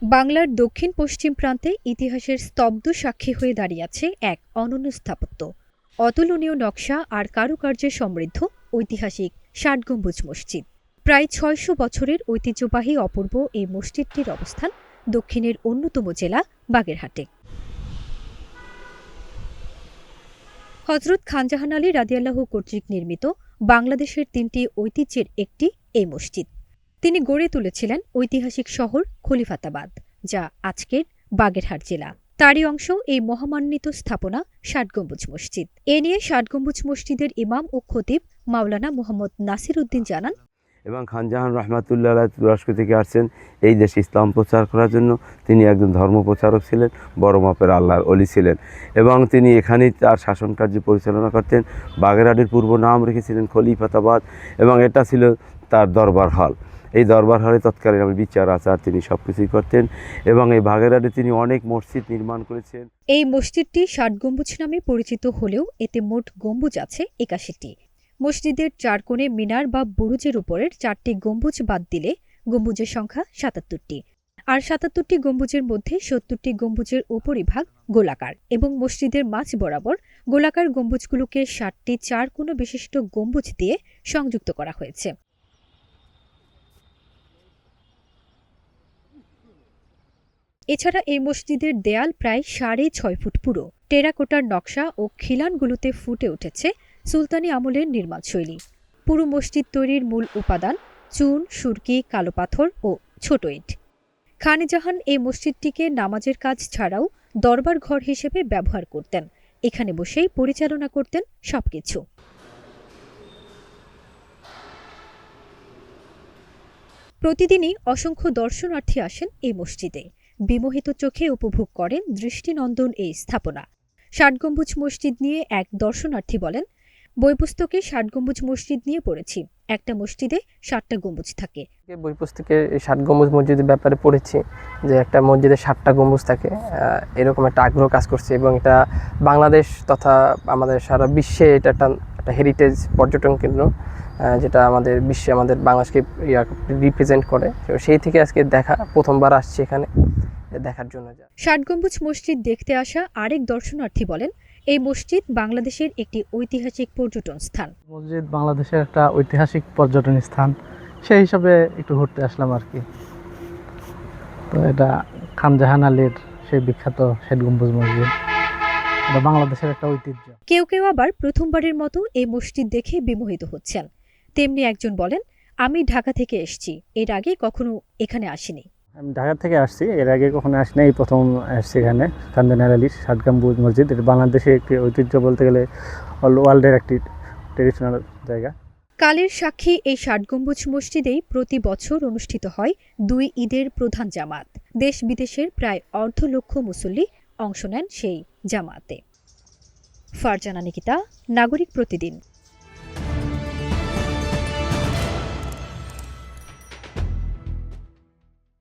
বাংলার দক্ষিণ পশ্চিম প্রান্তে ইতিহাসের স্তব্ধ সাক্ষী হয়ে দাঁড়িয়ে আছে এক অনন্য স্থাপত্য, অতুলনীয় নকশা আর কারুকার্যে সমৃদ্ধ ঐতিহাসিক ষাট গম্বুজ মসজিদ। প্রায় ৬০০ বছরের ঐতিহ্যবাহী অপূর্ব এই মসজিদটির অবস্থান দক্ষিণের অন্যতম জেলা বাগেরহাটে। হজরত খানজাহান আলী রাদিয়াল্লাহু কর্তৃক নির্মিত বাংলাদেশের ৩টি ঐতিহ্যের একটি এই মসজিদ। তিনি গড়ে তুলেছিলেন ঐতিহাসিক শহর খলিফাতাবাদ, যা আজকের বাগেরহাট জেলা। তারই অংশ এই মহামান্বিত স্থাপনা ষাট গম্বুজ মসজিদ। এ নিয়ে ষাট গম্বুজ মসজিদের ইমাম ও খতিব মাওলানা মোহাম্মদ নাসির উদ্দিন জানান, এবং খানজাহান রহমাতুল্লাহ আলাইহি তুরস্ক থেকে আসছেন এই দেশে ইসলাম প্রচার করার জন্য। তিনি একজন ধর্ম প্রচারক ছিলেন, বড় মাপের আল্লাহর অলি ছিলেন, এবং তিনি এখানেই তার শাসন কার্য পরিচালনা করতেন। বাগেরহাটের পূর্ব নাম রেখেছিলেন খলিফাতাবাদ, এবং এটা ছিল তার দরবার হল। এই দরবার হলে তৎকালীন বিচার আচার তিনি সব কিছুই করতেন, এবং এই বাগেরহাটে তিনি অনেক মসজিদ নির্মাণ করেছেন। এই মসজিদটি ষাট গম্বুজ নামে পরিচিত হলেও এতে মোট গম্বুজ আছে ৮১টি। মসজিদের চার কোণে মিনার বা বুরুজের উপরের ৪টি গম্বুজ বাদ দিলে গম্বুজের সংখ্যা ৭৭টি। আর ৭৭টি গম্বুজের মধ্যে ৭০টি গম্বুজের উপরিভাগ গোলাকার, এবং মসজিদের মাঝ বরাবর গোলাকার গম্বুজগুলোকে ৬০টি চার কোণ বিশিষ্ট গম্বুজ দিয়ে সংযুক্ত করা হয়েছে। এছাড়া এই মসজিদের দেয়াল প্রায় ৬.৫ ফুট পুরো। টেরাকোটার নকশা ও খিলানগুলোতে ফুটে উঠেছে সুলতানি আমলের নির্মাণশৈলী। পুরো মসজিদ তৈরির মূল উপাদান চুন, সুরকি, কালো পাথর ও ছোট ইট। খানজাহান এই মসজিদটিকে নামাজের কাজ ছাড়াও দরবার ঘর হিসেবে ব্যবহার করতেন। এখানে বসেই পরিচালনা করতেন সবকিছু। প্রতিদিনই অসংখ্য দর্শনার্থী আসেন এই মসজিদে। বিমোহিত চোখে উপভোগ করেন দৃষ্টিনন্দন এই স্থাপনা। ষাট গম্বুজ মসজিদ নিয়ে এক দর্শনার্থী বলেন, বই পুস্তকে ষাট গম্বুজ মসজিদ নিয়ে পড়েছি, একটা মসজিদে ৭টা গম্বুজ থাকে। বই পুস্তকে ষাট গম্বুজ মসজিদের ব্যাপারে পড়েছি যে একটা মসজিদে ৭টা গম্বুজ থাকে। এরকম একটা আগ্রহ কাজ করছে, এবং এটা বাংলাদেশ তথা আমাদের সারা বিশ্বে এটা একটা হেরিটেজ পর্যটন কেন্দ্র, যেটা আমাদের বিশ্বে আমাদের বাংলাদেশকে রিপ্রেজেন্ট করে। সেই থেকে আজকে প্রথমবার আসছে এখানে দেখার জন্য। ষাট গম্বুজ মসজিদ দেখতে আসা আরেক দর্শনার্থী বলেন, এই মসজিদ বাংলাদেশের একটি ঐতিহাসিক পর্যটন স্থান। মসজিদ বাংলাদেশের একটা ঐতিহাসিক পর্যটন স্থান, সেই হিসাবে একটু ঘুরতে আসলাম আর কি। তো এটা খানজাহান আলীর সেই বিখ্যাত ষাট গম্বুজ মসজিদ, এটা বাংলাদেশের একটা ঐতিহ্য। কেউ কেউ আবার প্রথমবারের মতো এই মসজিদ দেখে বিমোহিত হচ্ছেন। তেমনি একজন বলেন, আমি ঢাকা থেকে এসেছি, এর আগে কখনো এখানে আসিনি। আমি ঢাকা থেকে আসছি, এর আগে কখনো আসিনি, এই প্রথম আসছি এখানে। খানজাহান আলীর ষাট গম্বুজ মসজিদ, এটা বাংলাদেশে একটি ঐতিহ্য, বলতে গেলে ওয়ার্ল্ডের একটি ট্রেডিশনাল জায়গা। কালের সাক্ষী এই ষাট গম্বুজ মসজিদেই প্রতি বছর অনুষ্ঠিত হয় ২ ঈদের প্রধান জামাত। দেশ বিদেশের প্রায় ১.৫ লক্ষ মুসল্লি অংশ নেন সেই জামাতে। ফারজানা নিকিতা, নাগরিক প্রতিদিন।